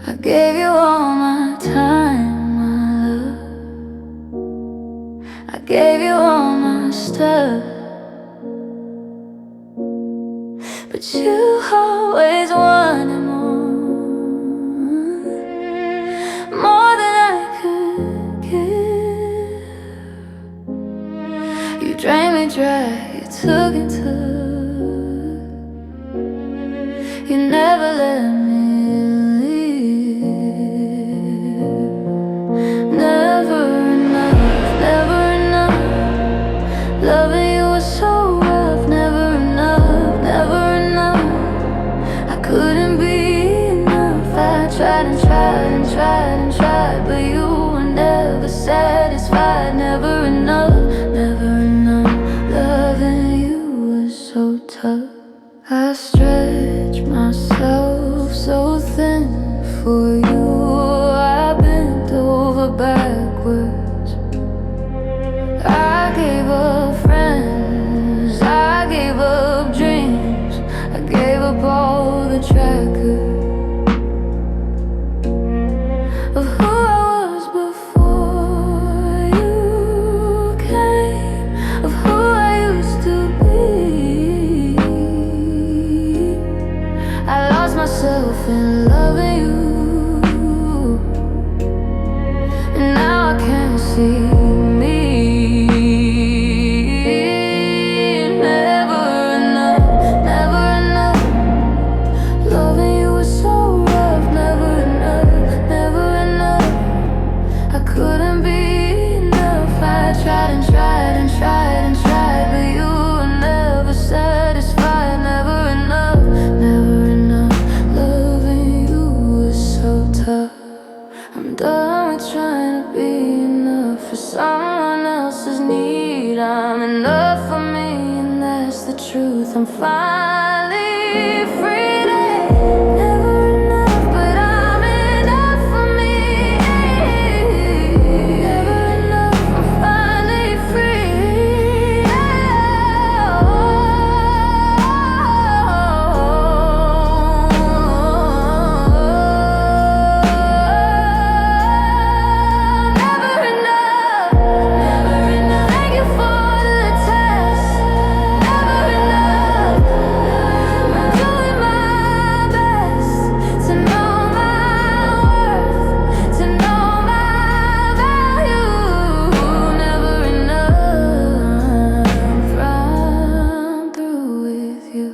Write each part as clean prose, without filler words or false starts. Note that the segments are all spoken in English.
I gave you all my time, my love. I gave you all my stuff, but you always wanted more than I could give. You drained me dry, you took and took. You never let me leave. Never enough, never enough. Loving you was so rough. Never enough, never enough. I couldn't be enough. I tried and tried and tried and tried, but you were never satisfied. Never enough, never enough. Loving you was so tough. I stretched myself so thin for you. I bent over backwards. I gave up friends, I gave up dreams, I gave up all the trackers of who I was before you came, of who I used to be. I lost myself in loving you, and now I can't see me. Never enough, never enough. Loving you was so rough. Never enough, never enough. I couldn't be enough. I tried and tried and tried and tried, but you were never satisfied. Never enough, never enough. Loving you was so tough. I'm done with trying to be enough for someone else's need. I'm enough for me, and that's the truth. I'm finally free. Never enough, but I'm enough for me. Never enough, I'm finally free. Never enough, never enough. Thank you for the test. Never enough. I'm doing my best to know my worth, to know my value. Never enough. I'm through with you.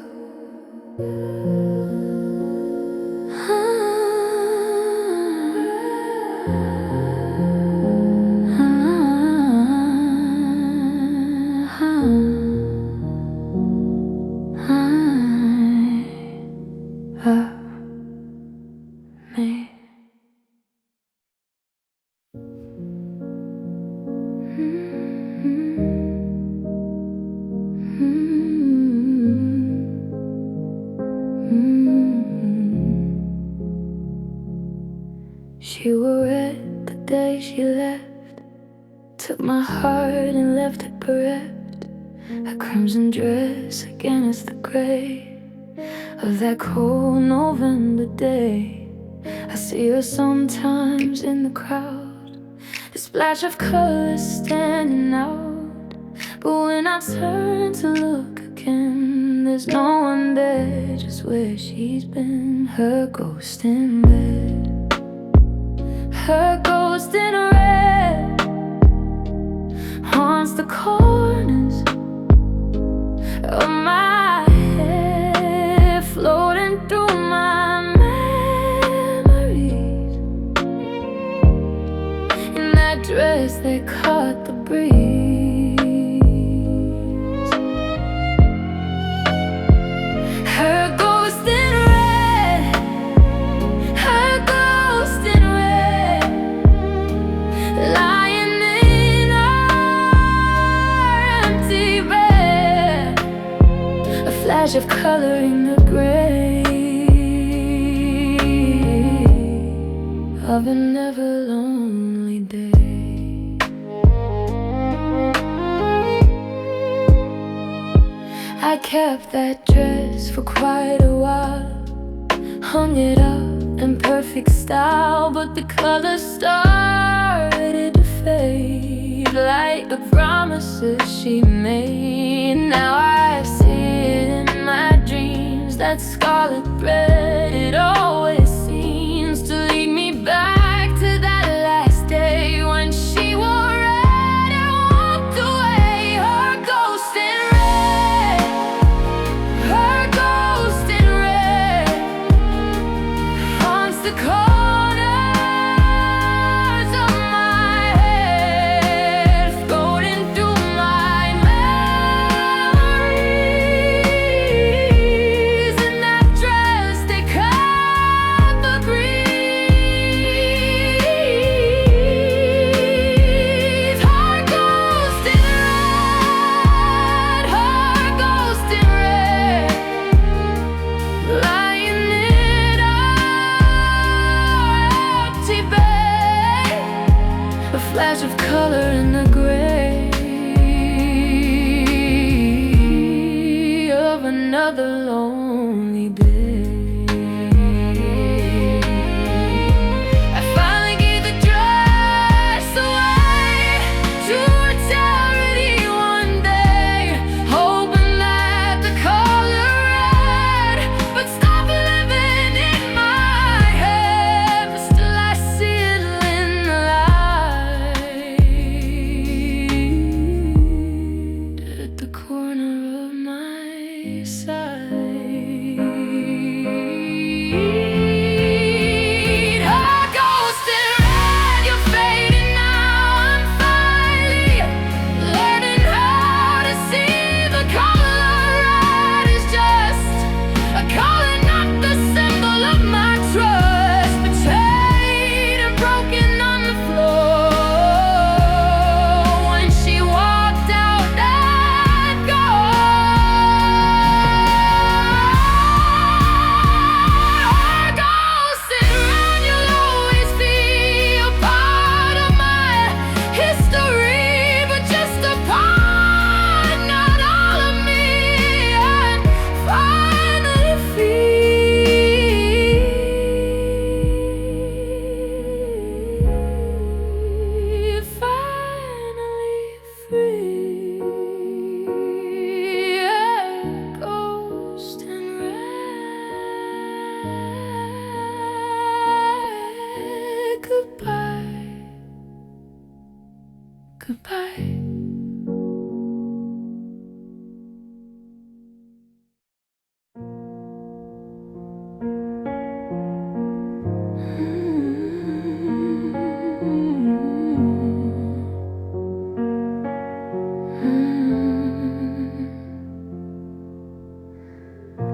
Me. She wore red the day she left, took my heart and left it bereft. A crimson dress against the gray of that cold November day. I see her sometimes in the crowd, a splash of color standing out. But when I turn to look again, there's no one there, just where she's been. Her ghost in red, her ghost in red haunts the corners of my head, floating through my memories. In that dress that caught the breeze. Her ghost in red, her ghost in red, lying in our empty bed. A flash of color in the gray of a never lonely day. I kept that dress for quite a while, hung it up and perfect style, but the colors started to fade like the promises she made. Now I see it in my dreams, that scarlet thread. It always seems to lead me back to that last day when she wore red and walked away. Her ghost in red, her ghost in red haunts the corners of my head, floating through my memories. In that dress they cut the breeze. Her ghost in red, her ghost in red, lying in our empty bed, a flash of color in the gray of another lonely day. I finally gave the dress away to a charity one day, hoping that the color red would stop living in my head. But still I see it in the light at the corner of my side. Her ghost in red, you're fading now. I'm finally learning how to see the color red is just a color, not the symbol of my trust. Betrayed and broken on the floor when she walked out that door. Her ghost in red, you'll always be a part of my history, but just a part, not all of me. And finally free, finally free. Yeah, ghost in red, goodbye, goodbye.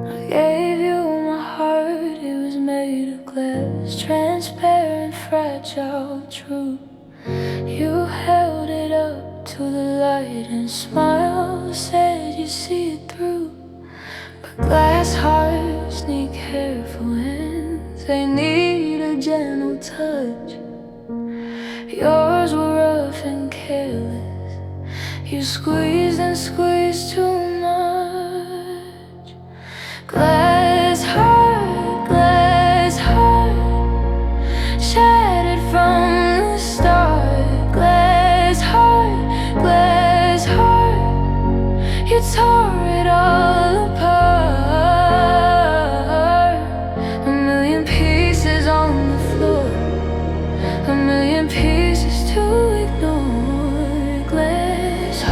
I gave you my heart, it was made of glass, transparent, fragile, true. You held it up to the light and smiled, said you see it through. But glass hearts need careful hands, they need a gentle touch. Yours were rough and careless, you squeezed and squeezed too much. Glass heart, shattered from the start. Glass heart, you tore it all apart. A million pieces on the floor, a million pieces to ignore. Glass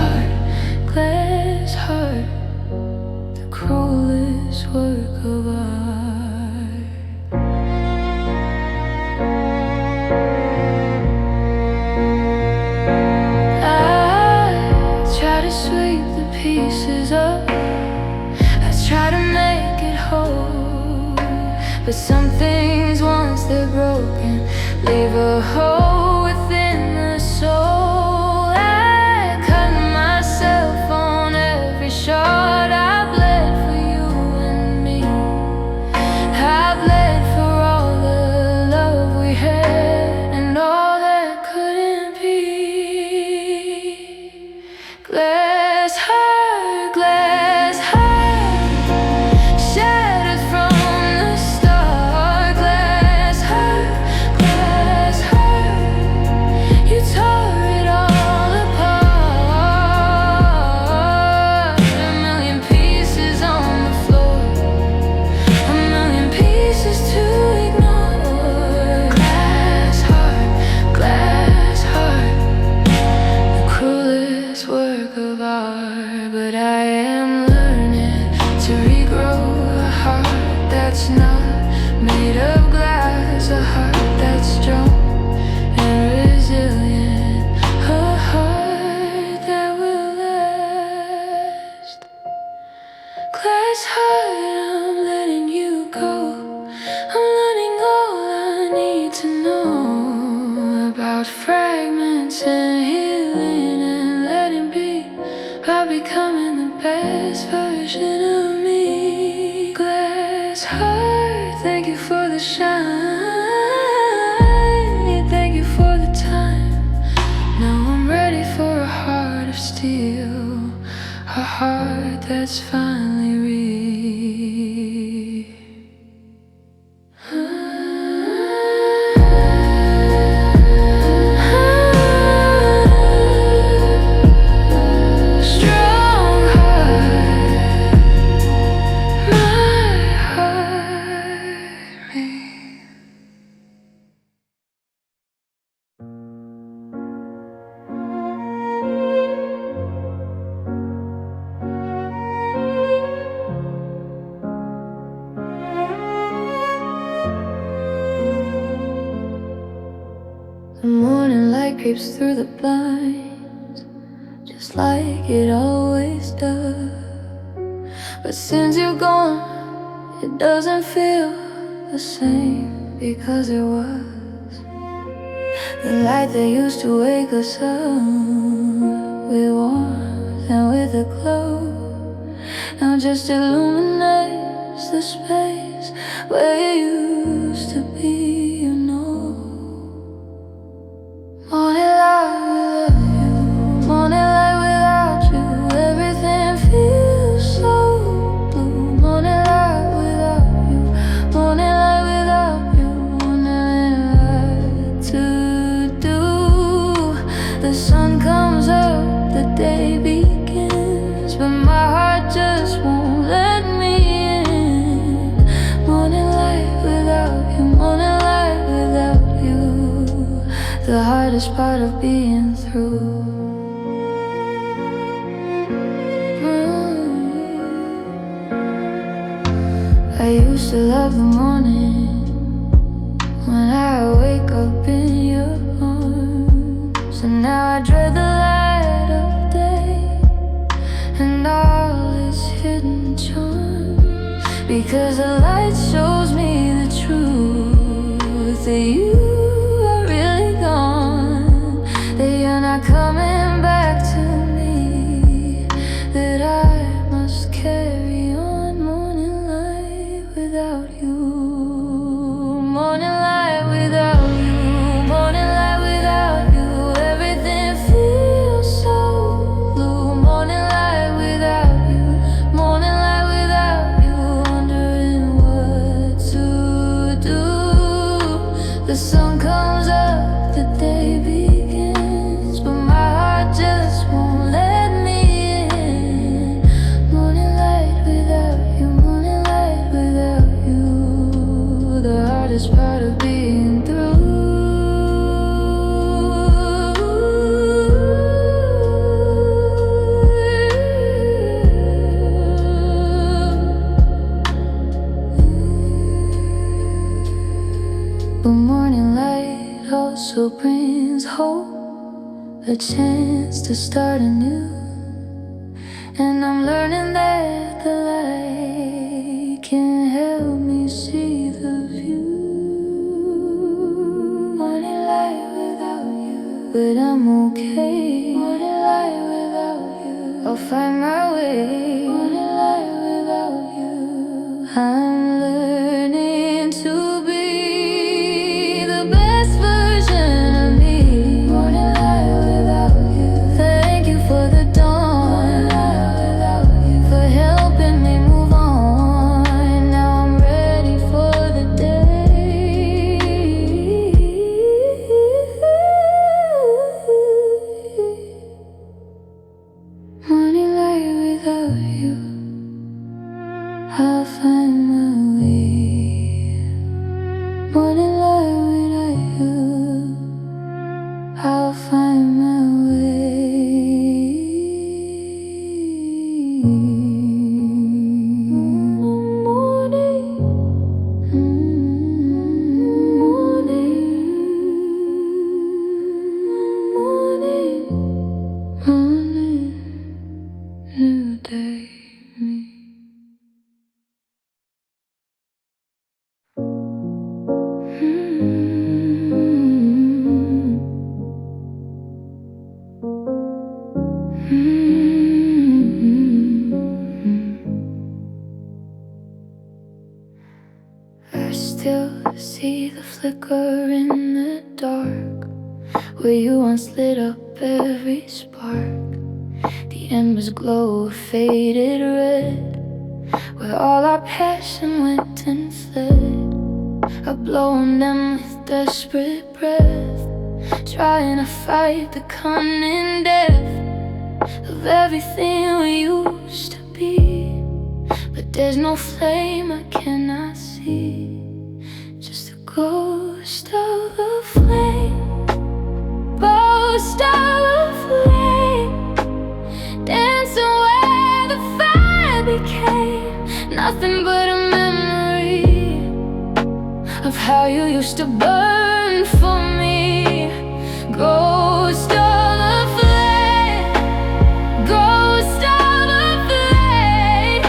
heart, the cruelest work of art. I try to sweep the pieces up, I try to make it whole, but some things, once they're broken, leave a hole within the soul. I cut myself on every shot. I bled for you and me, I bled for all the love we had and all that couldn't be. Glass heart, shattered from the start. Glass shine. Thank you for the time. Now I'm ready for a heart of steel, a heart that's finally real. Strong heart, my heart made. The morning light creeps through the blinds, just like it always does. But since you're gone, it doesn't feel the same, because it was the light that used to wake us up with warmth and with a glow. Now just illuminates the space where you used to be, you know. Morning light without you, morning light without you, everything feels so blue. Morning light without you, morning light without you, morning light to do. The sun comes up, the day begins, but my heart just won't let me in. Morning light without you, morning light without you, the hardest part of being through. I used to love the morning, when I wake up in your arms. And now I dread the light of day and all its hidden charm, because the light shows me the truth, that you are really gone, that you're not coming back to me, that I must carry on. Morning light without you, morning light without you, morning light without you, everything feels so blue. Morning light without you, morning light without you, wondering what to do. The sun comes up, the day begins, but my heart just won't let me in. Morning light without you, morning light without you, the hardest part of being through. But morning light also brings hope, a chance to start anew. And I'm learning that the light can help me see the view. Morning light without you, but I'm okay. Morning light without you, I'll find my way. Morning light without you, I'm learning to be the best version of me. Morning light without you, thank you for the dawn. Morning light without you, for helping me move on. Now I'm ready for the day. Morning light without you, I'll find my way. Morning light without you, I'll find my way. Morning, morning, morning, new day, me. Mm-hmm. see the flicker in the dark, where you once lit up every spark. The embers glow a faded red, where all our passion went and fled. I blow on them with desperate breath, trying to fight the cunning death of everything we used to be. But there's no flame I cannot see, just a ghost of a flame, ghost of a flame, dancing where the fire became nothing but a memory of how you used to burn for me. Ghost of a flame, ghost of a flame,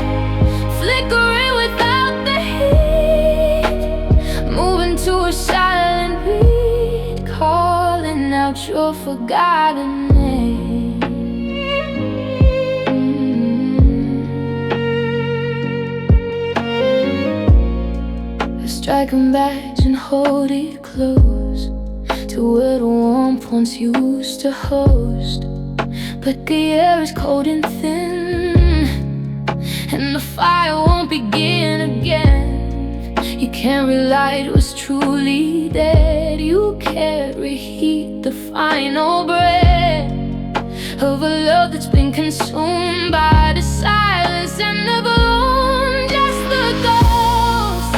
flickering without the heat, moving to a silent beat, calling out your forgotten name. Strike a match and hold it close to where the warmth once used to host. But the air is cold and thin, and the fire won't begin again. You can't relight what's truly dead. You can't reheat the final breath of a love that's been consumed by the silence and the gloom. Just the ghost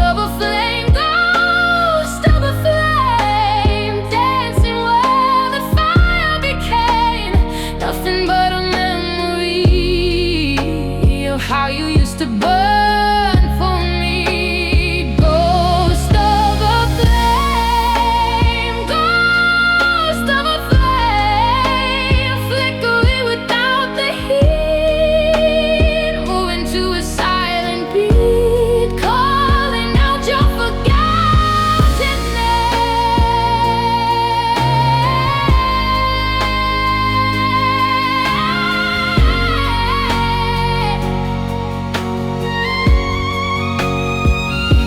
of a flame, ghost of a flame, dancing where the fire became nothing but a memory of how you used to burn for me. Ghost of a flame, ghost of a flame, flickering without the heat, moving to a silent beat, calling out your forgotten name.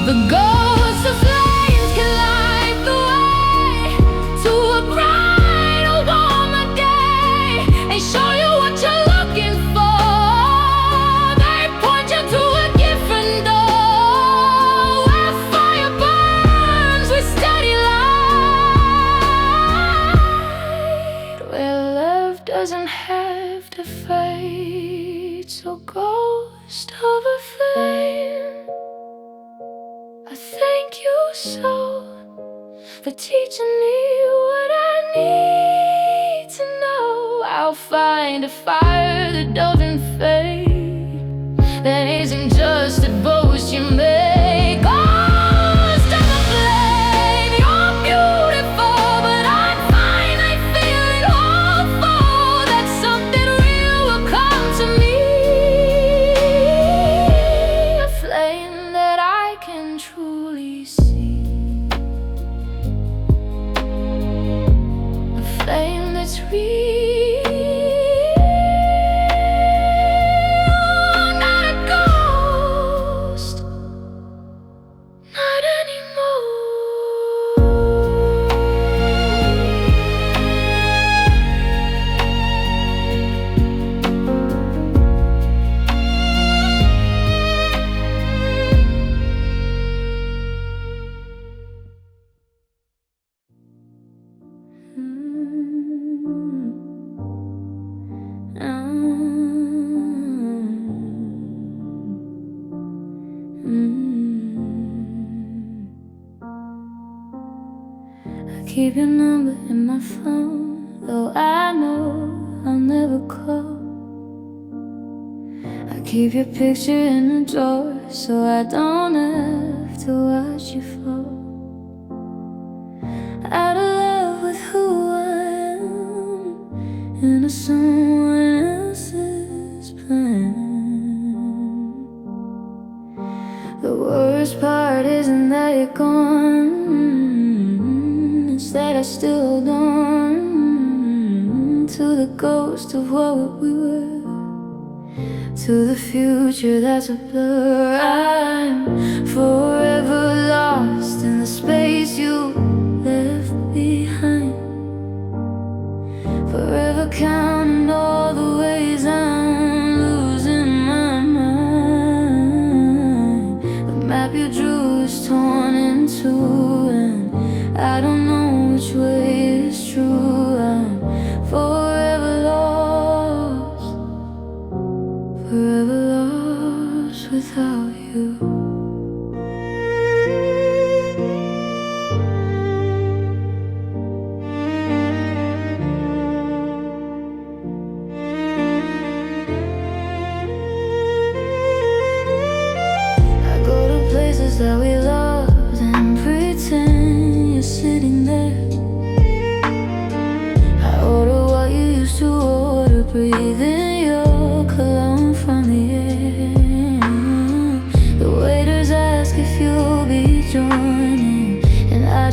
The ghosts of flames can light the way to a brighter, warmer day. They show you what you're looking for. They point you to a different door, where fire burns with steady light, where love doesn't have to fade. So ghost of a flame, I thank you so for teaching me what I need to know. I'll find a fire that doesn't fade, that isn't just a boast you make. Ghost of a flame, you're beautiful, but I'm fine. I feel it all fall, that something real will come to me. A flame that I can truly see, a flame that's real, not a ghost, not anymore. I keep your number in my phone, though I know I'll never call. I keep your picture in the drawer, so I don't have to watch you fall. Out of love with who I am, into someone else's plan. The worst part isn't that you're gone, it's that I still hold on to the ghost of what we were, to the future that's a blur. I'm forever lost in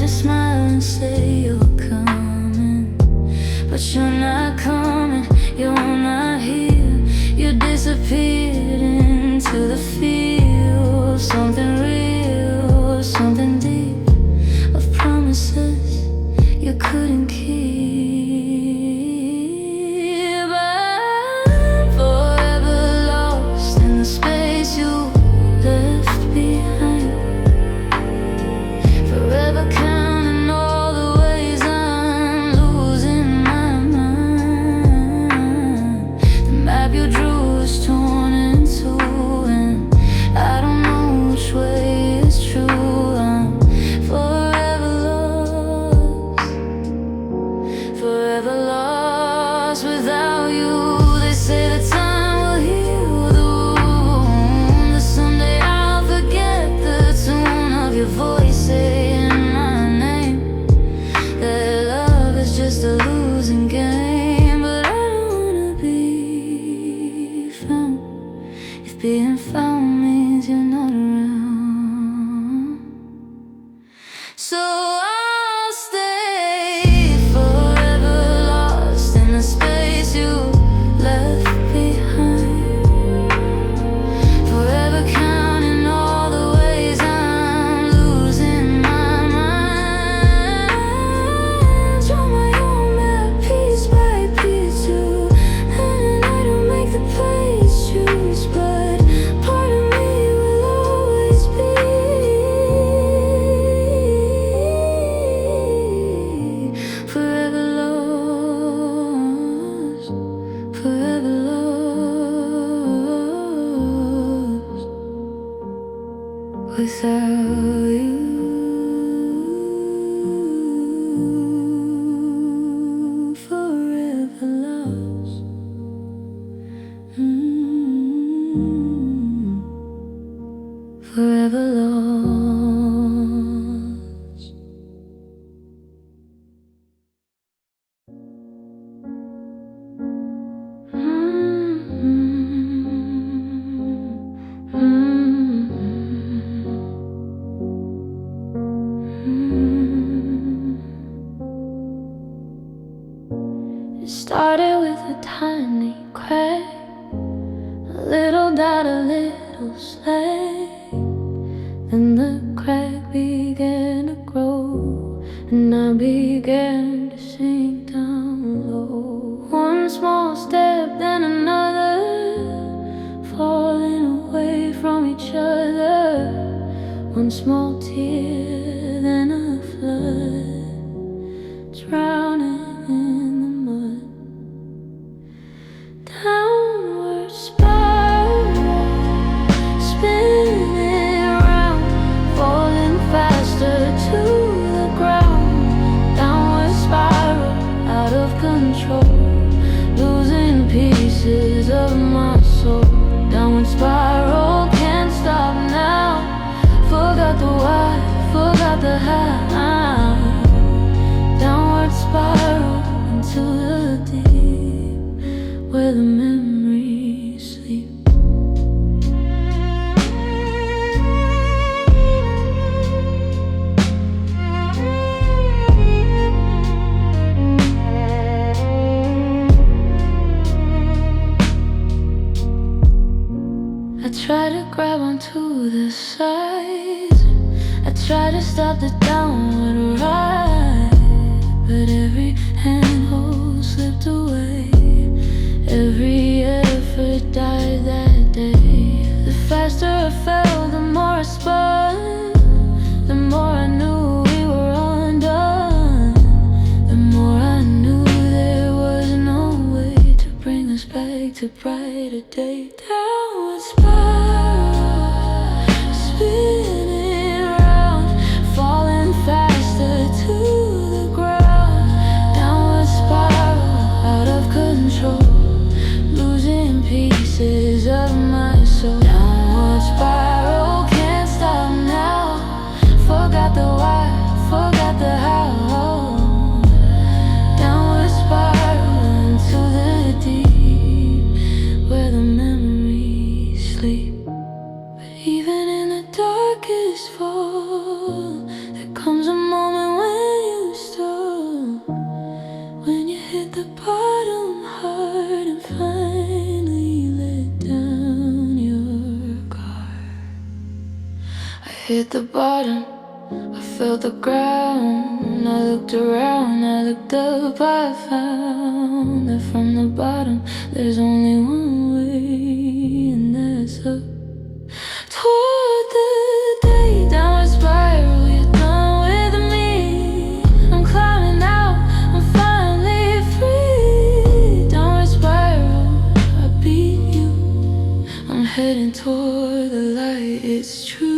you smile and say you're coming, but you're not coming, you're not here. You disappeared into the field. Something real, something deep, of promises you couldn't keep. I'm forever lost in the space you left behind, forever counting all the ways I'm losing my mind. The map you drew is torn in two, and I don't know which way is true. I'm forever lost, forever lost without you. They say that time will heal the wound, that someday I'll forget the tune of your voice saying my name, that love is just a losing game. But I don't wanna be found if being found means you're not around. So I'll stay forever lost in the space you left behind, forever counting all the ways I'm losing my mind. Draw my own map piece by piece too, and I don't make the place choose, but part of me will always be forever lost, forever lost without you. Forever lost. Forever lost. It started with a tiny crack, a little dot, a little slack. Then the crack began to grow, and I began to sink down low. One small step, then another, falling away from each other. One small tear, then a flood, drowning in the mud. Downward spiral, spinning round, falling faster to the ground. Downward spiral, out of control, losing pieces of my soul. Downward spiral, can't stop now. Forgot the why, forgot the how. Downward spiral into the deep, where the memories sleep. I try to grab onto the sides, I try to stop the downward ride, but every handhold slipped away, every effort died that day. The faster I fell, the more I spun, the more I knew we were undone, the more I knew there was no way to bring us back to brighter day. Downward spiral, spinning round, falling faster to the ground. Downward spiral, out of control, losing pieces of my soul. Downward spiral, can't stop now. Forgot the why, forgot the how. Downward spiral into the deep, where the memories sleep. But even in the darkest fall, there comes a moment when hit the bottom, I felt the ground. I looked around, I looked up, I found that from the bottom there's only one way, and that's up. Toward the day, downward spiral, you're done with me. I'm climbing out, I'm finally free. Downward spiral, I beat you. I'm heading toward the light, it's true.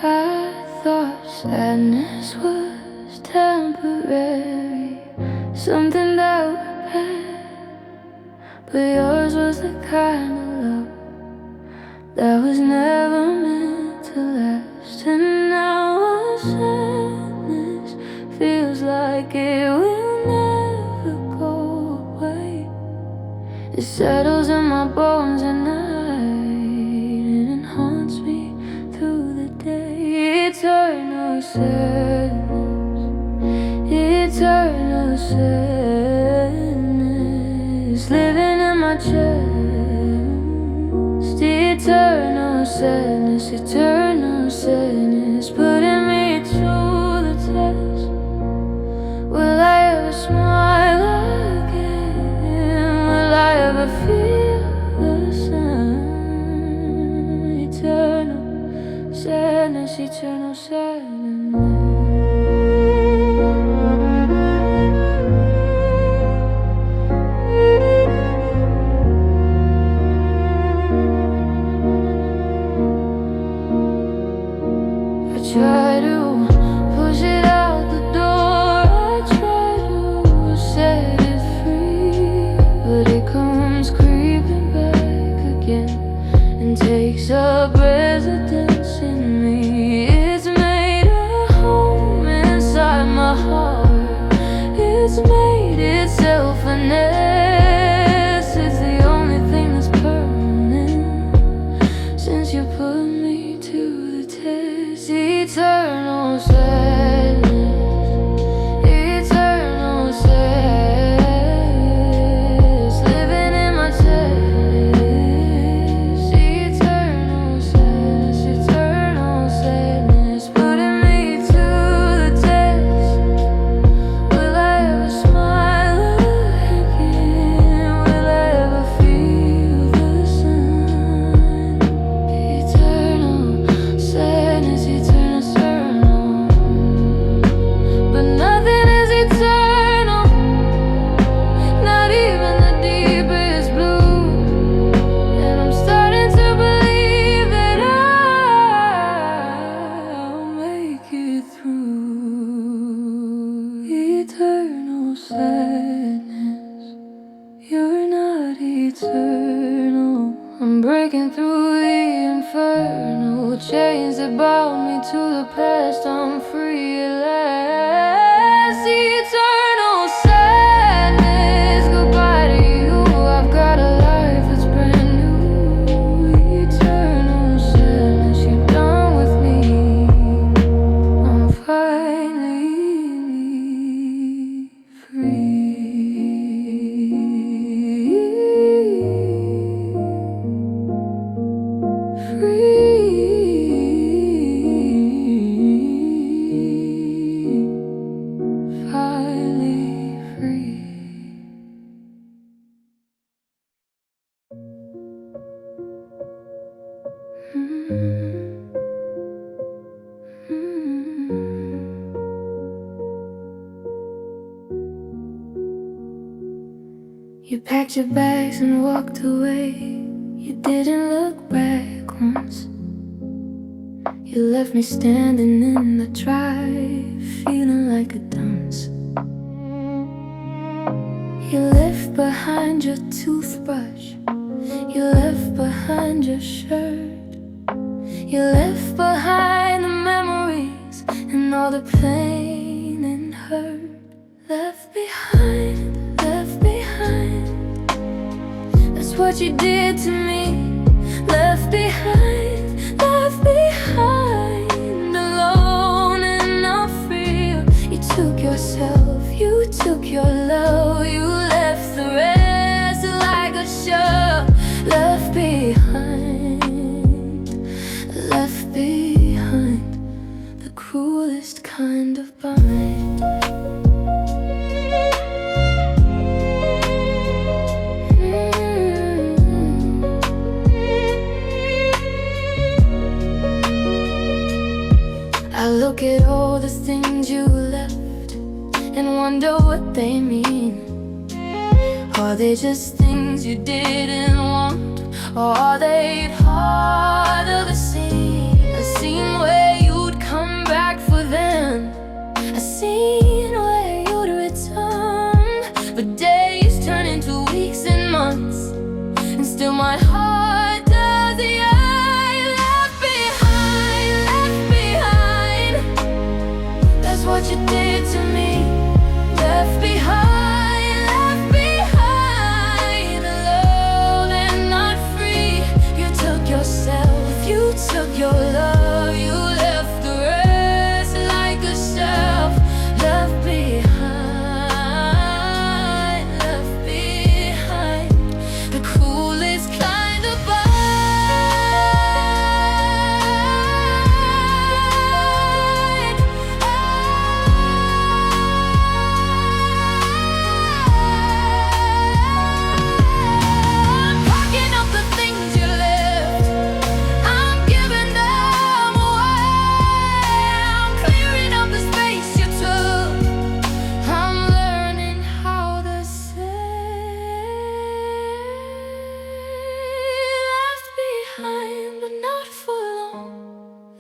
I thought sadness was temporary, something that would pass, but yours was the kind of love that was never meant to last. And now our sadness feels like it will never go away. It settles in my bones at night and haunts me through the day. Eternal sadness, eternal sadness, living in my chest. Eternal sadness, eternal sadness, putting me to the test. Will I ever smile again? Will I ever feel the sun? Eternal sadness, eternal sadness. I try to push it out the door, I try to set it free, but it comes creeping back again and takes up residence in me. It's made a home inside my heart, it's made itself a nest. It's the only thing that's permanent since you put me to the test. Eternal sadness, eternal sadness, living in my chest. Eternal sadness, eternal sadness, putting me to the test. Will I ever smile again? Will I ever feel the sun? Eternal sadness, eternal eternal, but nothing is eternal, not even the deepest blue. And I'm starting to believe that I'll make it through. Eternal sadness, you're not eternal. I'm breaking through the infernal chains that bound me to the past. I'm free at last. Eternal sadness, goodbye to you. I've got a life that's brand new. Eternal sadness, you're done with me. I'm finally free. Finally free. You packed your bags and walked away. You didn't look back once. You left me standing in the drive, feeling like a dunce. You left behind your toothbrush, you left behind your shirt, you left behind the memories and all the pain and hurt. Left behind, left behind. That's what you did to me. Left behind, left behind. Alone and not free. You took yourself, you took your love, you left the rest like a show. Left behind, left behind. The cruelest kind of bind. I look at all the things you left and wonder what they mean. Are they just things you didn't want, or are they part of a scene where you'd come back for them, a scene where you'd return? But days turn into weeks and months, and still my heart does the what you did to me. Left behind, left behind. Alone and not free. You took yourself, you took your love, you left the rest like a shelf. Left behind, left behind. The coolest kind of bind. But not for long.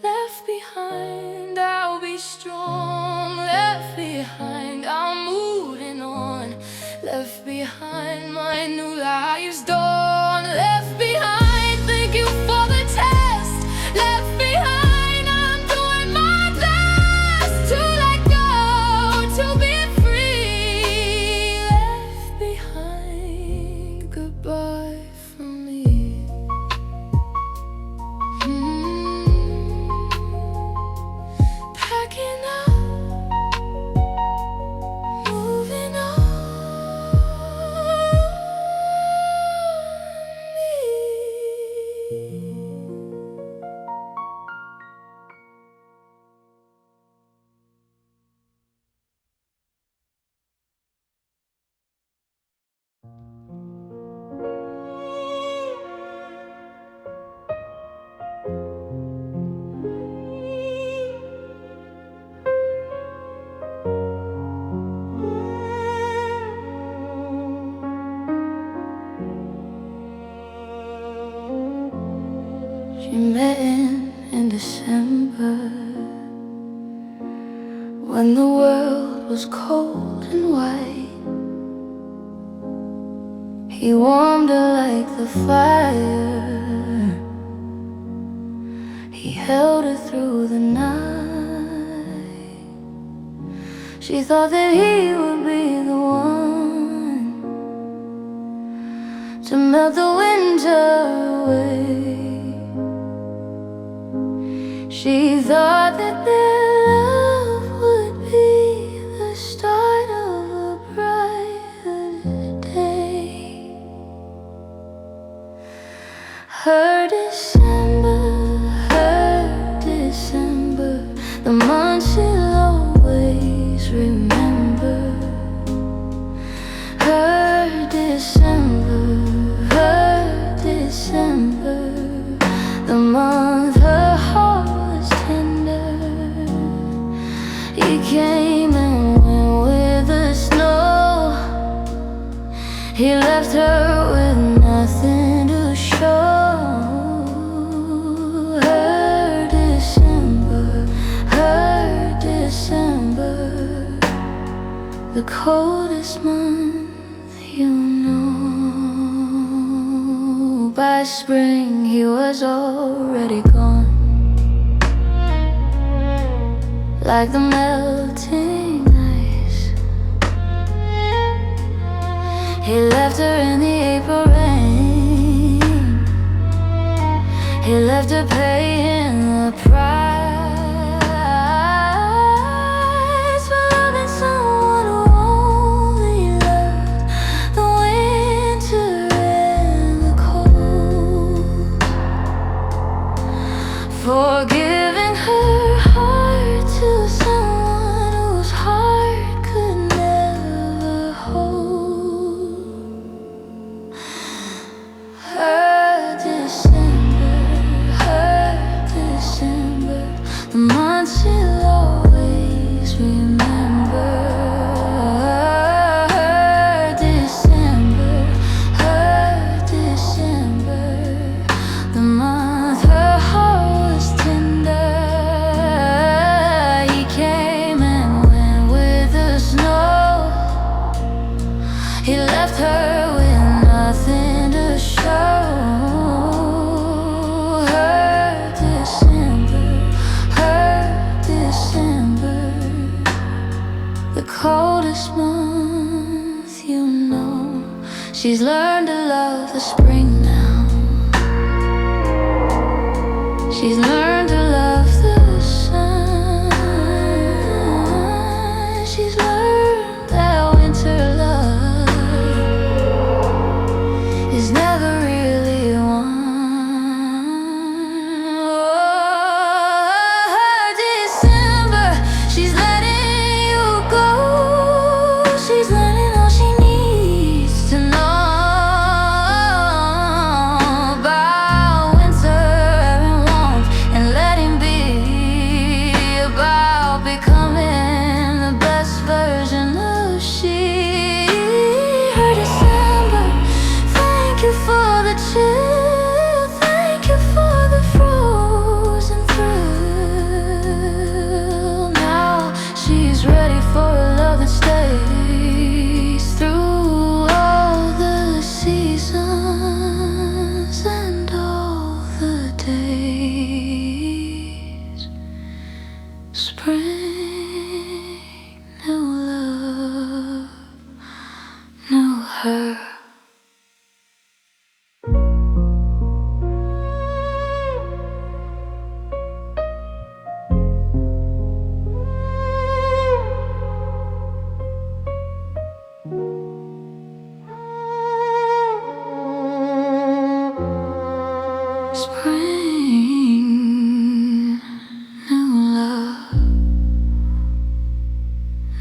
Left behind, I'll be strong. Left behind, I'm moving on. Left behind, my new life's dawn. Left behind, thank you for the test. Left behind, I'm doing my best to let go, to be free. Left behind, goodbye from me. Packing up, moving on. She met in December, when the world was cold and white. He warmed her like the fire, he held her through the night. She thought that he would be the one to melt the winter away. She thought that their love would be the start of a brighter day. Her December, the month she'll always remember. Her December, the month her heart was tender. He came and went with the snow. He left her with nothing to show. Her December, the coldest month spring, he was already gone, like the melting ice. He left her in the April rain. He left her paying the price for loving someone who only loved the winter and the cold, for giving her heart to someone whose heart could never hold. Her December, the month she'll always remember. Her December, the month her heart was tender. He came and went with the snow. He left her with nothing to show. The coldest month, you know. She's learned to love the spring now. She's learned to love the sun. She's learned that winter love is never really won. Oh, December, she's letting you go. She's learning all she needs to know about winter and warmth and letting be, about becoming the best version of she. Her December, thank you for the chill, thank you for the frozen thrill. Now she's ready for a love that stays through all the seasons and all the days. Spring, new love, new her. Spring, new love,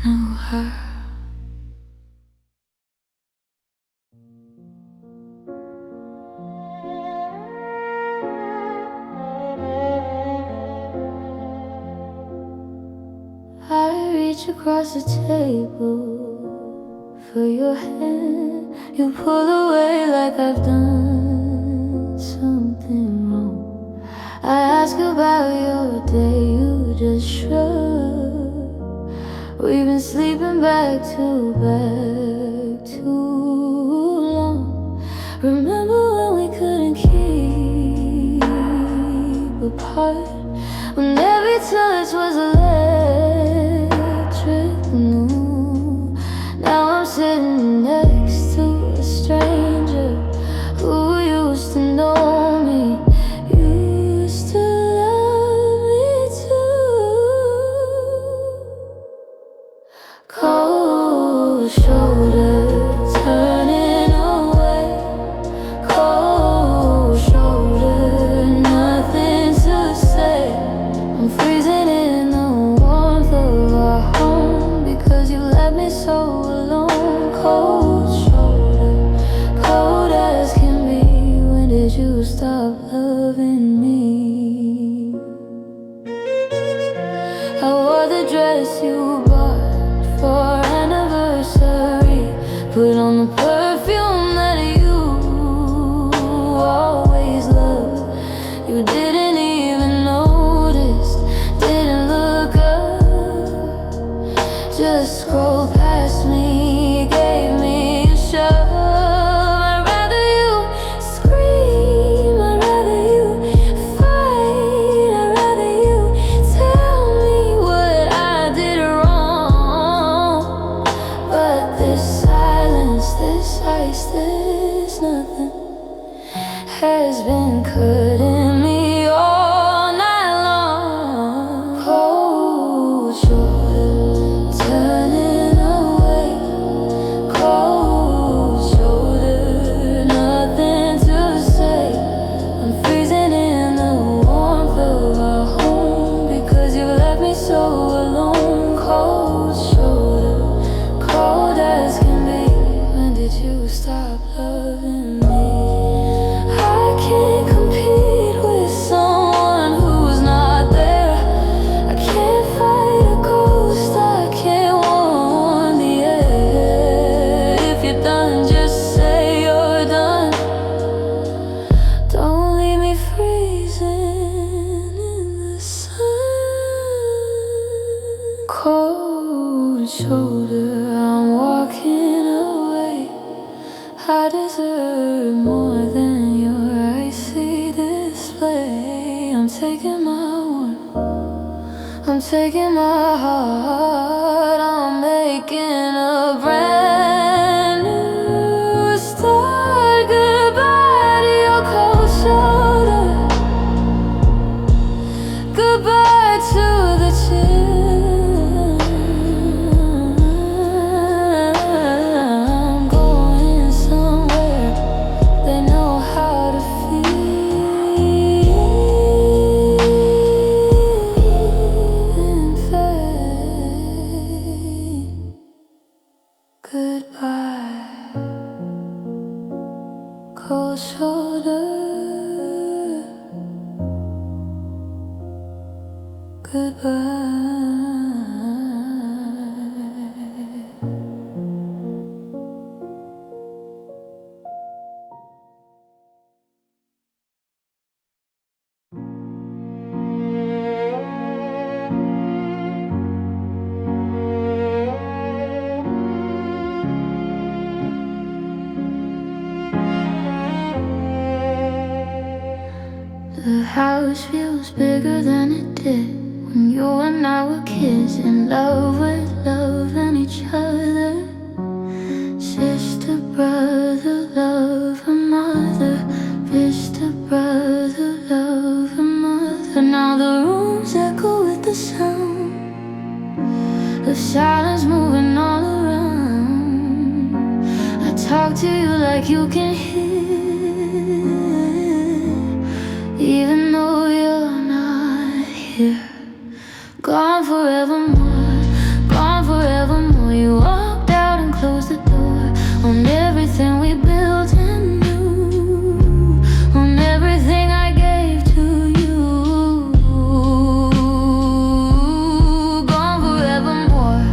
new her. I reach across the table for your hand. You pull away like I've done something wrong. I ask about your day, you just shrug. We've been sleeping back to back too long. Remember when we couldn't keep apart, when every touch was electric blue. Now I'm sitting next to a stranger who used to know me, used to love me too. Cold shoulder turning away, cold shoulder, nothing to say. I'm freezing in the warmth of our home because you left me so alone. Cold shoulder, cold as can be. When did you stop loving me? I wore the dress you bought for our anniversary, put on the perfume that you always loved. You didn't even notice, didn't look up, just scrolled past me, gave me a shove. I'd rather you scream been cutting me all night long. Cold shoulder, turning away. Cold shoulder, nothing to say. I'm freezing in the warmth of our home because you left me so alone. Cold shoulder, cold as can be. When did you stop loving me? I can't compete with someone who's not there. I can't fight a ghost, I can't warm the air. If you're done, just say you're done. Don't leave me freezing in the sun. Cold shoulder, I'm walking away. I deserve more than your icy display. I'm taking my one, I'm taking my heart, I'm making a brand new start. Goodbye to your cold shoulder, goodbye to the chill. I'm going somewhere they know how to feel and fade. Goodbye, cold shoulder. Goodbye. The house feels bigger than it did when you and I were kids, in love with love and each other. Sister, brother, love a mother. Sister, brother, love a mother. Now the rooms echo with the sound of silence moving all around. I talk to you like you can hear, even though you're not here. Gone forevermore, gone forevermore. You walked out and closed the door on everything we built and knew, on everything I gave to you. Gone forevermore,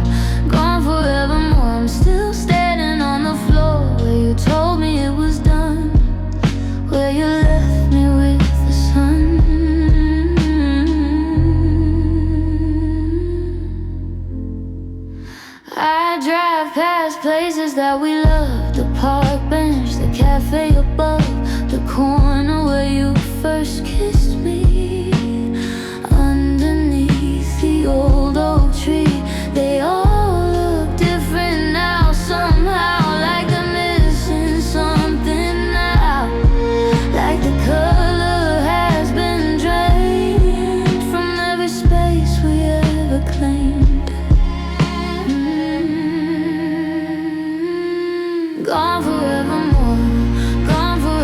gone forevermore. I'm still standing on the floor where you told me it was done, where you left me with the sun. I drive past places that we loved, the park bench, the cafe above, the corner where you first kissed me. Underneath the old oak tree, they all look different now somehow, like they're missing something now, like the color has been drained from every space we ever claimed. Gone forevermore, gone forevermore.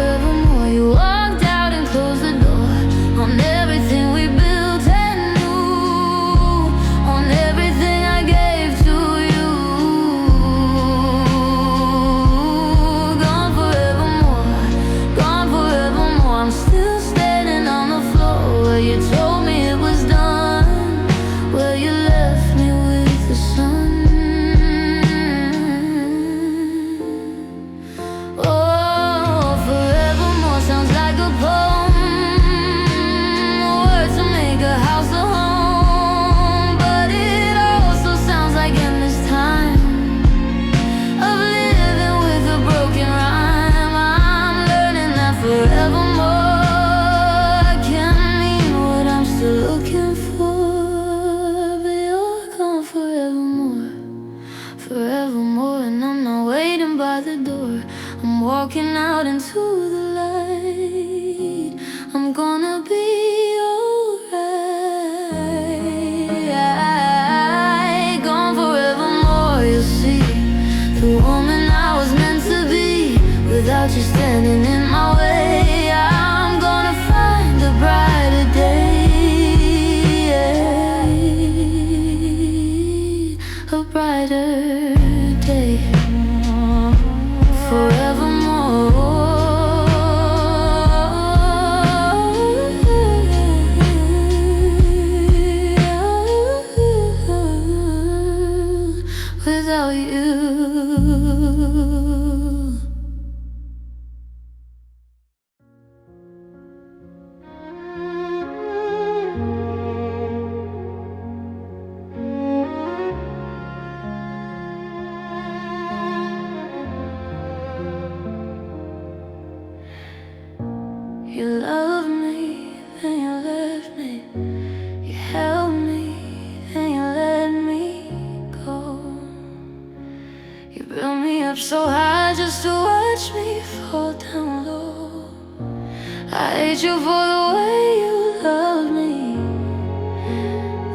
I hate you for the way you loved me,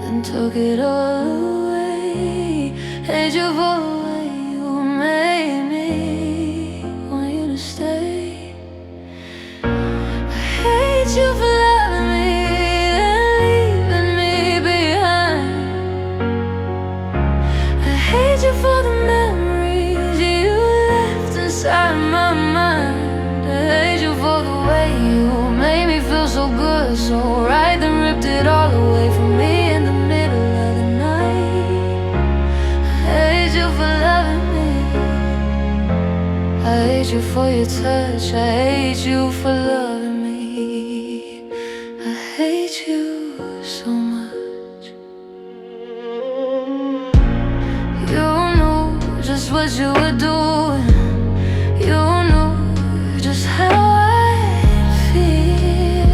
then took it all away. Hate you for the way you made me want you to stay. I hate you for loving me and leaving me behind. I hate you for the memories you left inside my mind. I hate you for the way you made me feel so good, so right, then ripped it all away from me in the middle of the night. I hate you for loving me. I hate you for your touch. I hate you for loving me. I hate you so much. You knew just what you were doing. You knew just how I'd feel.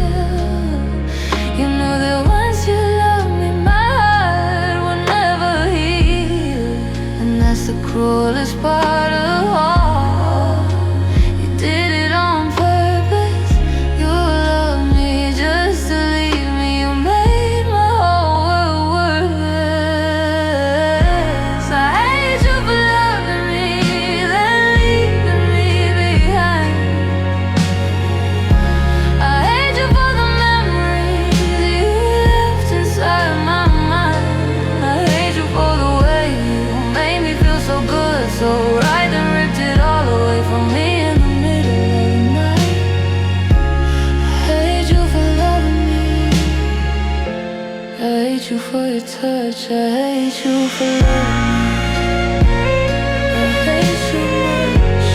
You knew that once you loved me, my heart would never heal. And that's the cruelest part of all. You did it on purpose. You loved me just to leave me. You made my whole world worthless. I hate you for loving me, then leaving me behind. I hate you for the memories you left inside my mind. I hate you for the way you made me feel so good, so right, then ripped it all away from me in the middle of the night. I hate you for loving me. I hate you for your touch. I hate you for loving me. I hate you much.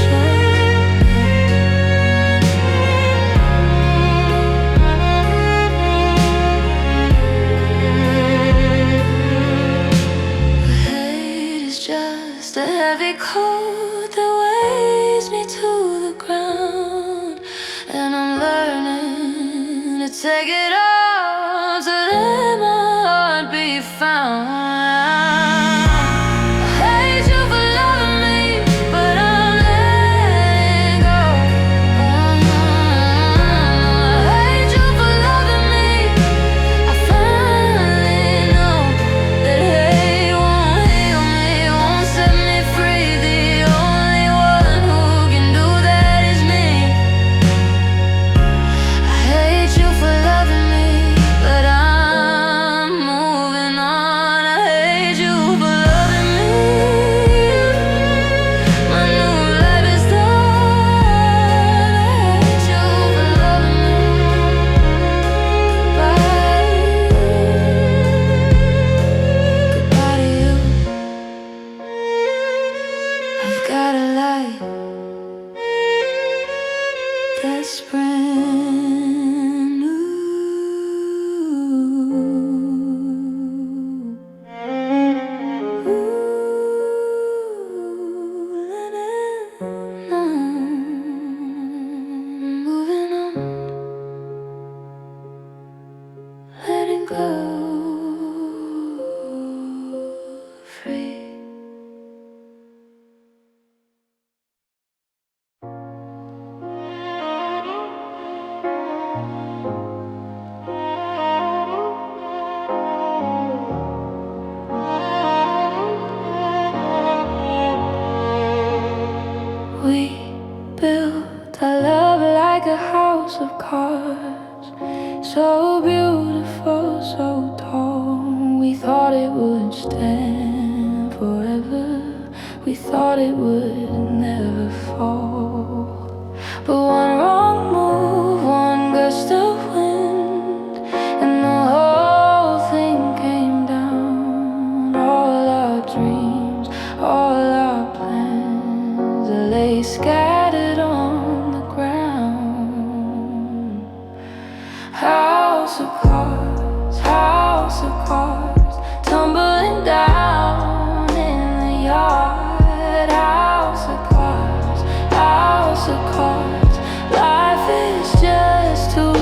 Hate is just a heavy coat that weighs me to the ground, and I'm learning to take it off to let my heart be found. I hate you for loving me, but I'm letting go. I hate you for loving me. I finally know that hate won't heal me, won't set me free. The only one who can do that is me. I hate you for loving me, but I'm moving on. I hate you for loving me. My new life is done. I hate you for loving me. Goodbye to you. I've got a light that's brand new. Moving on, letting go, free. We built our love like a house of cards, so beautiful, so tall. We thought it would stand forever. We thought it would never fall. But one wrong move, one gust of wind, and the whole thing came down. All our dreams, all our plans lay scattered on the ground. House of cards, house of cards, tumbling down in the yard. House of cards, house of cards. Life is just too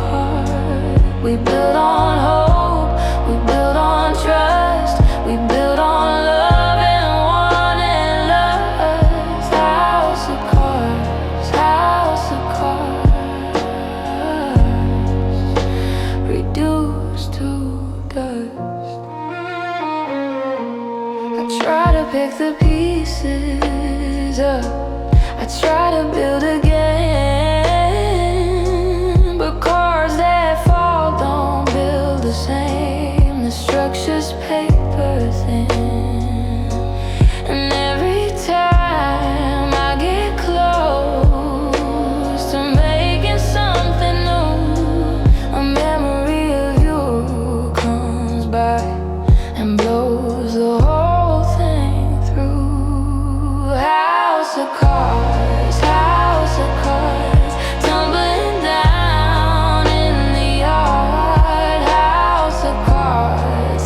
hard. We build on hope, we build on trust, we build on love and one endless. House of cards, house of cards. pick the pieces up, I try to build again. But cars that fall don't build the same. The structure's paper thin, and every time I get close to making something new, a memory of you comes by and blows the whole thing through. House of cards, tumbling down in the yard. House of cards,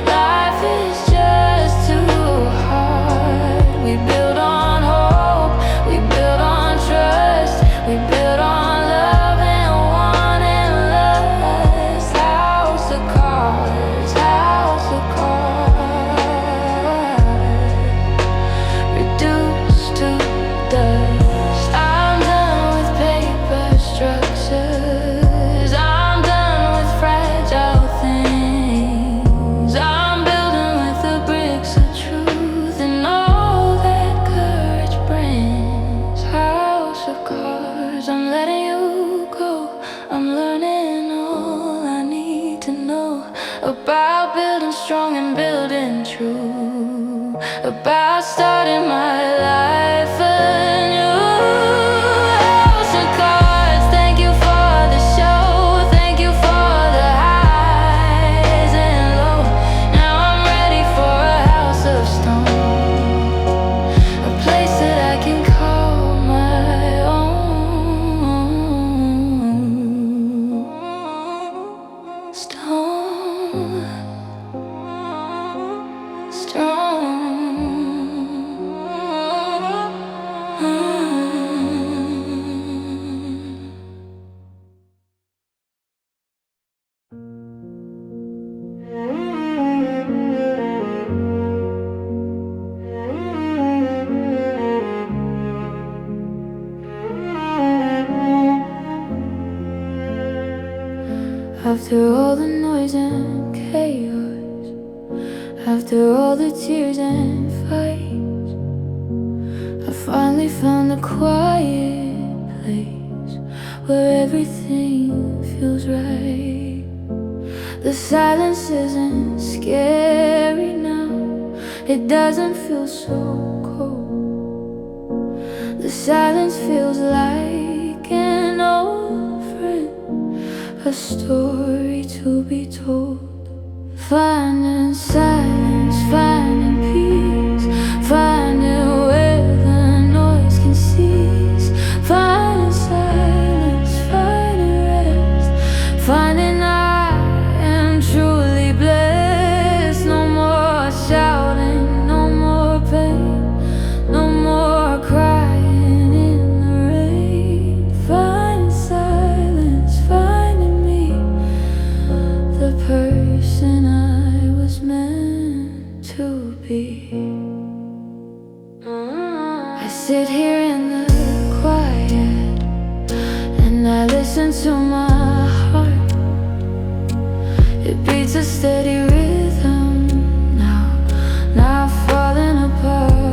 life is just too hard. We build on hope, we build on trust, we build on love and one endless. House of cards, reduced to dust. I'm done with paper structures, I'm done with fragile things. I'm building with the bricks of truth and all that courage brings. House of cards, I'm letting you go. I'm learning all I need to know about building strong and building true, about starting my life anew. House of cards, thank you for the show, thank you for the highs and lows. Now I'm ready for a house of stone, a place that I can call my own. Stone, strong. After all the noise and chaos, after all the tears and fights, I finally found a quiet place where everything feels right. The silence isn't scary now, it doesn't feel so cold. The silence feels like an old friend, a story to be told. Finding silence, finding peace, finding where the noise can cease. Finding silence, finding rest, finding I am truly blessed. No more shouting, no more pain, no more crying in the rain. Finding silence, finding me, the person I was meant to be. I sit here in the quiet and I listen to my heart. It beats a steady rhythm now, not falling apart.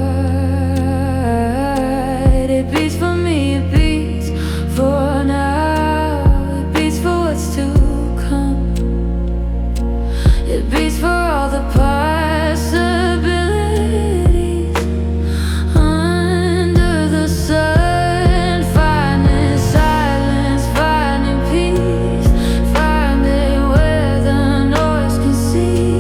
It beats for me, it beats for now, it beats for what's to come. It beats for all the possibilities under the sun. Finding silence, finding peace, finding where the noise can cease.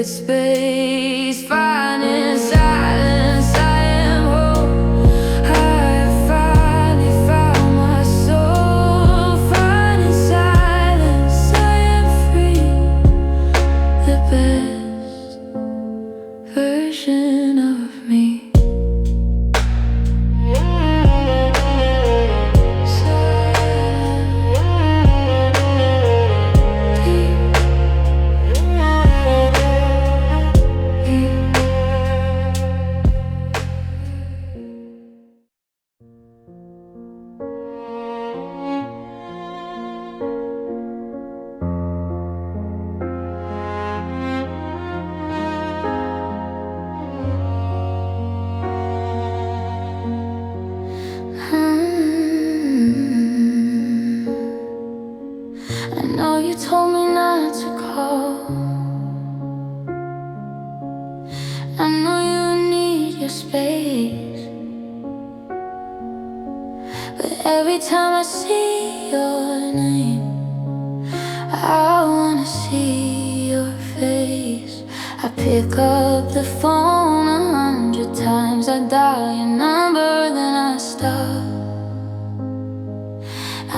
sacred space, finding silence. I am whole. I have finally found my soul, finding silence. I am free, the best version of me. I know you told me not to call. I know you need your space, but every time I see your name, I wanna see your face. I pick up the phone 100 times, I dial your number, then I stop. I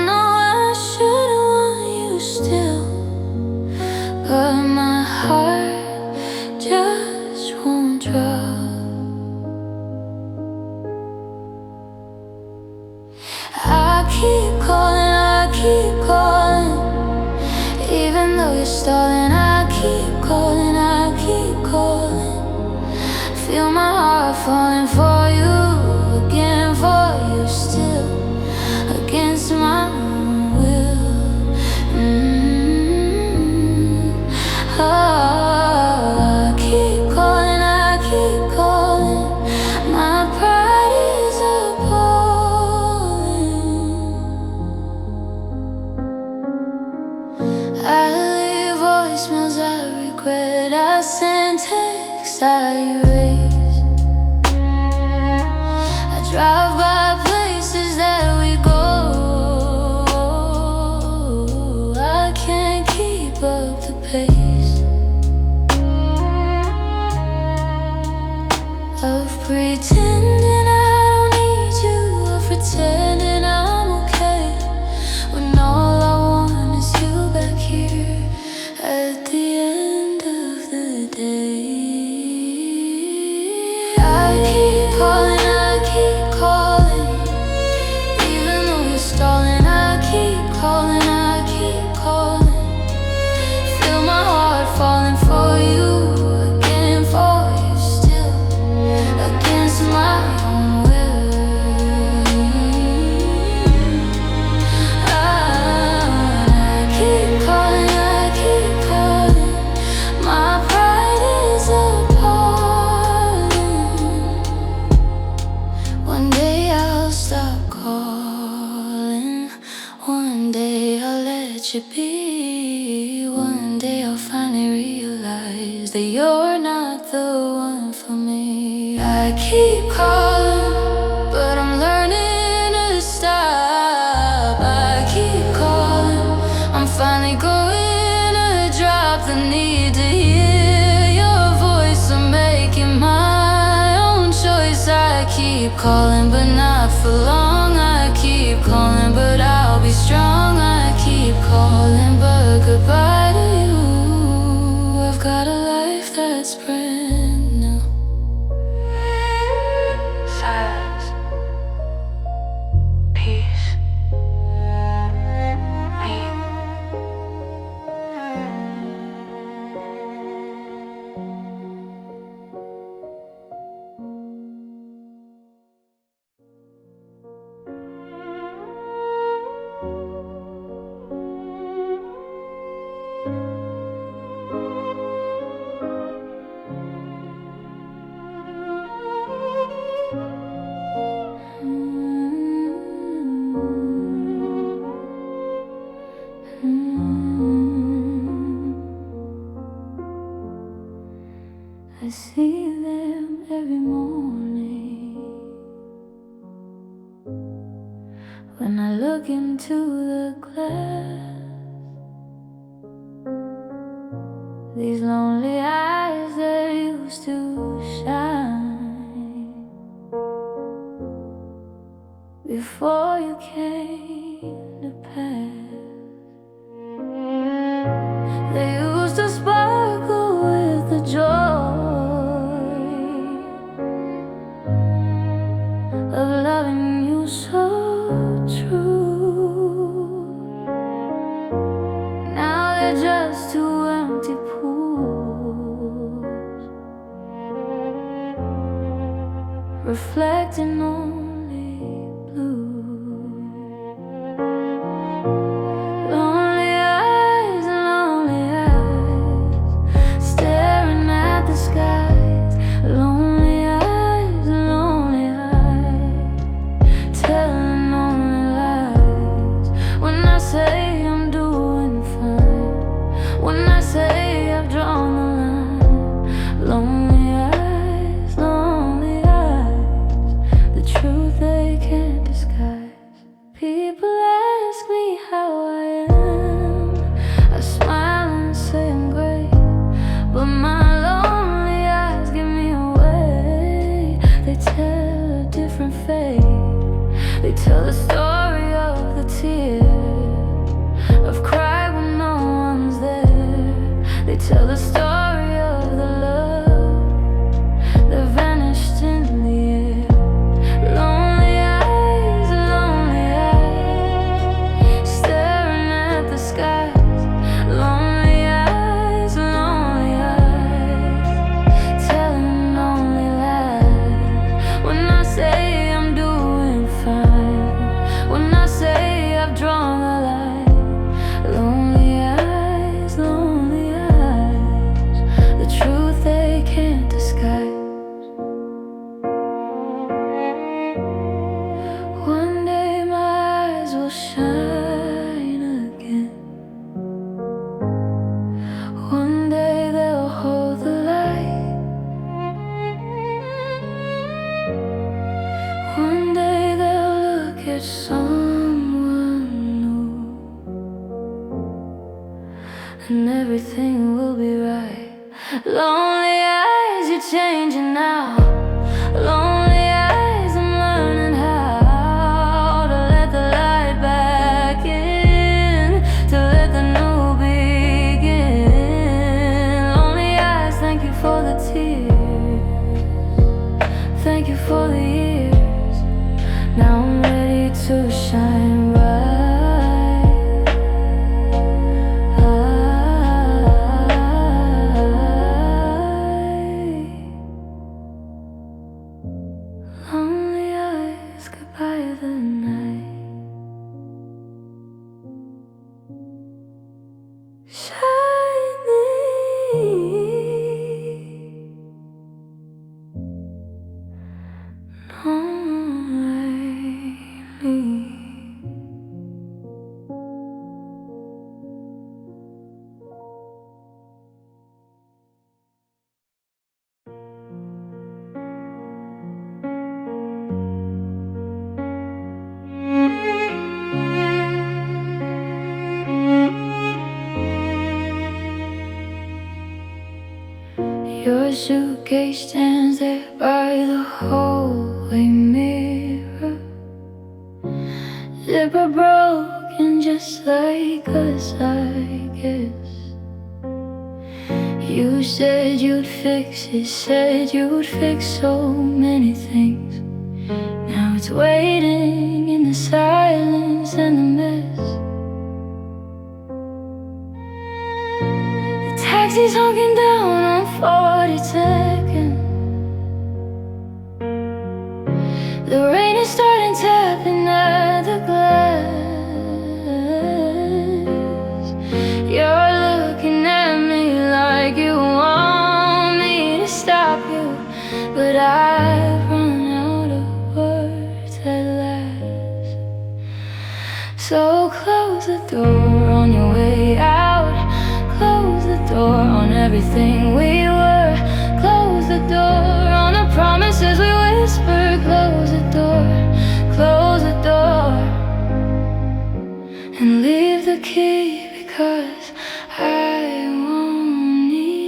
know I shouldn't want you still, but my heart just won't drop. I keep calling, even though you're stalling. I keep calling, I keep calling. Feel my heart falling for you, again for you still, against my will. Oh, I keep calling. My pride is appalling. I leave voicemails I regret. I send texts I erase. I drive by places that we go. I can't keep up the pace of pretending I don't need you, of pretending I'm okay, when all I want is you back here at the end of the day. I keep calling, even though you're stalling. I keep calling, I keep calling. Feel my heart falling for you, again for you still, against my own will. I keep calling. My pride is appalling. One day I'll stop calling. One day I'll let you be. One day I'll finally realize that you're not the one for me. I keep calling, but I'm learning to stop. I keep calling, I'm finally going to drop the need to hear your voice. I'm making my own choice. I keep calling, but not for long. I keep calling, but I'll be strong. I keep calling, but goodbye to you. I've got a life that's brand new. Silence, peace, me. I see them every morning when I look into the glass. these lonely eyes that used to shine before you came to pass. They used to sparkle with the joy of loving you so true. Now they're just two empty pools, reflecting only blue. Lonely eyes, staring at the skies. Lonely eyes, telling only lies. When I say I'm doing fine, when I say I've drawn the line. Lonely eyes, the truth they can't disguise. People ask me how I am, I smile and say I'm great, but my lonely eyes give me away. They tell a different fate. They tell the story of the tear, of cry when no one's there. They tell the story of the love that vanished in the air. Lonely eyes, staring at the skies. Lonely eyes, telling only lies. When I say I'm doing fine, when I say I've drawn the line. Lonely eyes, the truth they can't disguise. One day my eyes will shine again. One day they'll hold the light. One day they'll look at someone new, and everything will be right. Lonely eyes, you're changing now. Lonely eyes, I'm learning how to let the light back in, to let the new begin. Lonely eyes, thank you for the tears, thank you for the years. Now I'm ready to shine bright. Lonely eyes, goodbye the night. Your suitcase stands there by the hallway mirror, zipper broken just like us, I guess. You said you'd fix it, said you'd fix so many things. Now it's waiting in the silence and the mess. The taxi's honking down on 42nd. The rain is starting tapping at the glass. You're looking at me like you want me to stop you, but I've run out of words at last. So close the door on your way out. Close the door on everything we were. Close the door on the promises we whispered. Close the door, close the door, and leave the key, because I won't need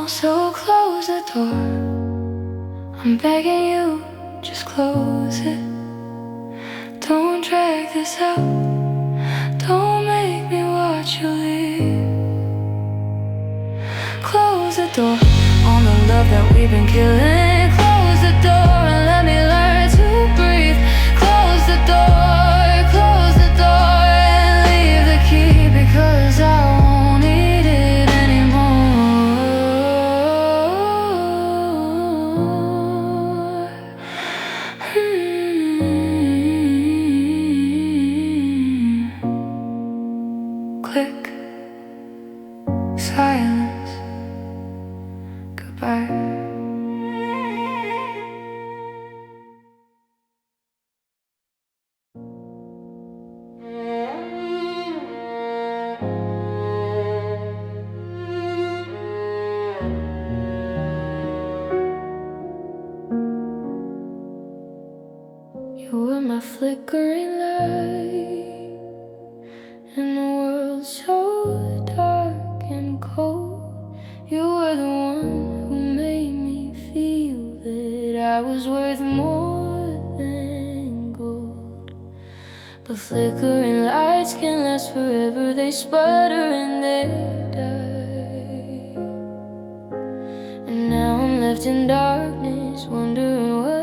so close the door. I'm begging you, just close it. Don't drag this out. Don't make me watch you leave. Close the door on the love that we've been killing. Close the door and let me learn to breathe. Close the door, close the door and leave the key, because I won't need it anymore. Click. Silence. Goodbye. You were my flickering light in a world so dark and cold. You were the one who made me feel that I was worth more than gold. But flickering lights can last forever. They sputter and they die. And now I'm left in darkness, wondering why.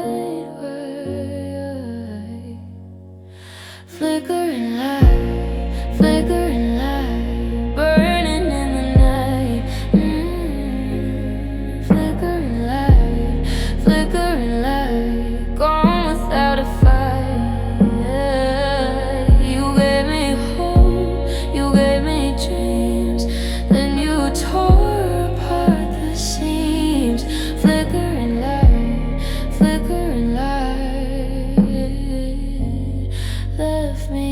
Flickering light, flickering light, burning in the night. Flickering light, gone without a fight. You gave me hope, you gave me dreams, then you tore apart the seams. Flickering light, left me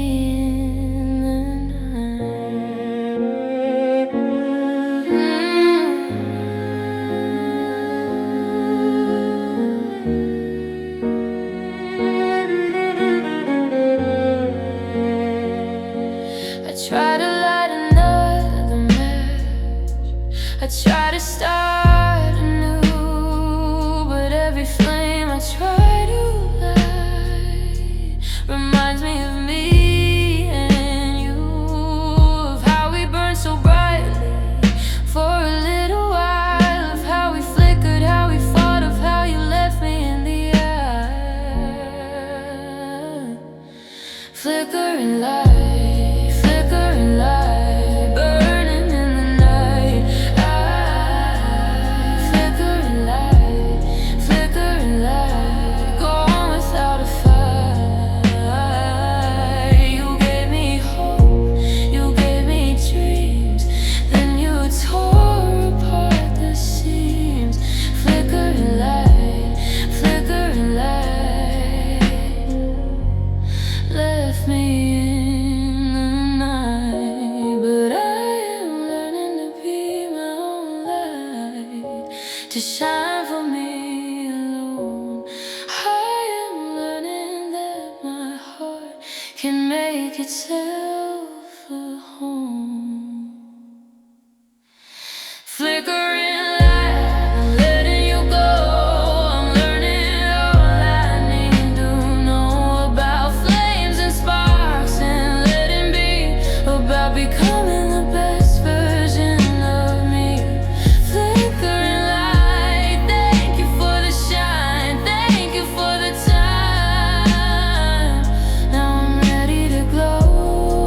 in the night. I try to light another match, I try to start anew, but every flame I try to light reminds me of me and you, of how we burned so brightly for a little while, of how we flickered, how we fought, of how you left me in the eye. Flickering light, burning in the night. Flickering light, gone without a fight. You gave me hope, you gave me dreams, then you tore apart the seams. Flickering light, left me in the night. But I am learning to be my own light, to shine for me alone. I am learning that my heart can make itself a home. Flickering light, I'm letting you go. I'm learning all I need to know about flames and sparks and letting be, about becoming the best version of me. Flickering light, thank you for the shine, thank you for the time. Now I'm ready to glow.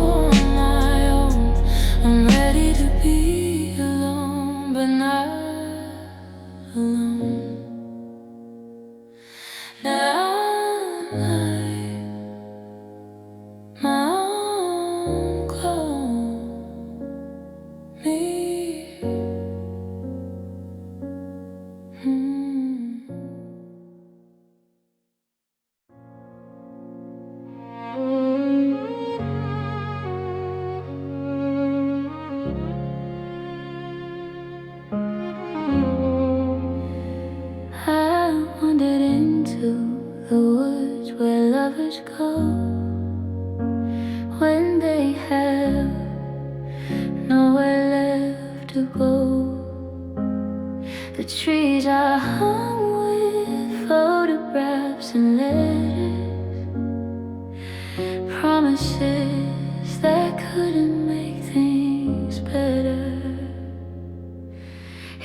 The trees are hung with photographs and letters, promises that couldn't make things better.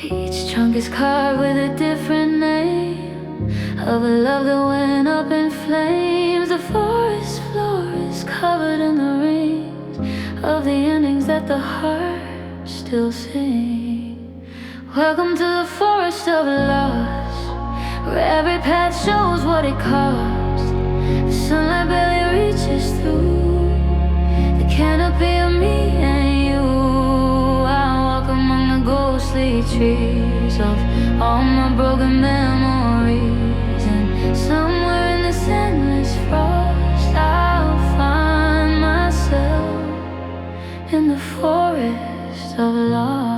Each trunk is carved with a different name of a love that went up in flames. The forest floor is covered in the rings of the endings that the heart still sings. Welcome to the forest of loss, where every path shows what it costs. The sunlight barely reaches through the canopy of me and you. I walk among the ghostly trees of all my broken memories, and somewhere in this endless frost I'll find myself in the forest of love.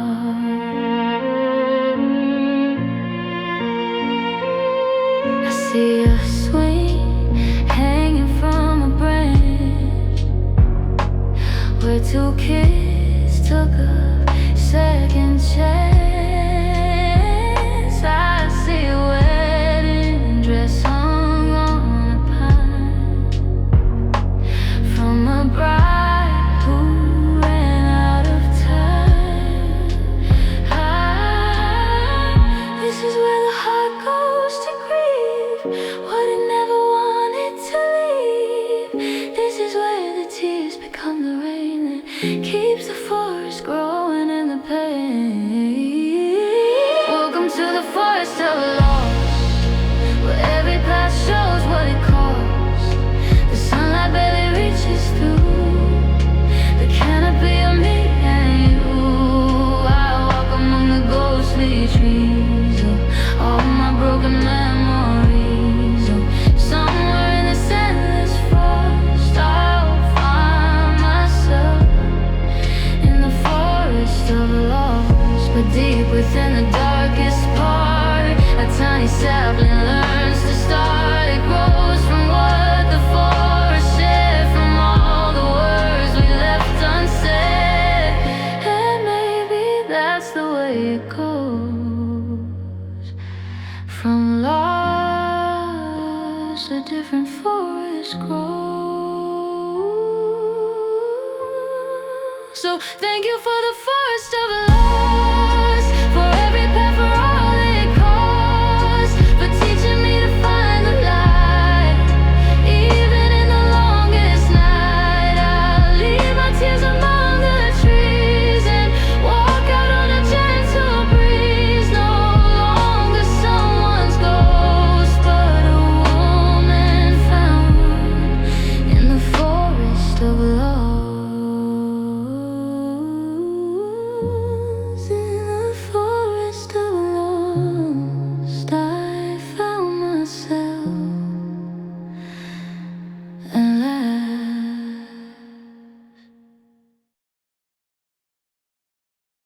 I see a swing hanging from a branch, where two kids took a second chance. I see a wedding dress hung on a pine from a bride who ran out of time. This is where the heart goes to grieve what it never wanted to leave. This is where the tears become the rain that keeps the forest growing in the pain. Welcome to the forest of loss, where every path shows what it costs. The sunlight barely reaches through the canopy of me and you. I walk among the ghostly trees of all my broken memories. Somewhere in this endless frost I'll find myself in the forest of loss. But deep within the darkest part, a tiny sapling learns to start. It grows from what the forest shared, from all the words we left unsaid. And maybe that's the way it goes. From loss, a different forest grows. So thank you for the forest of love.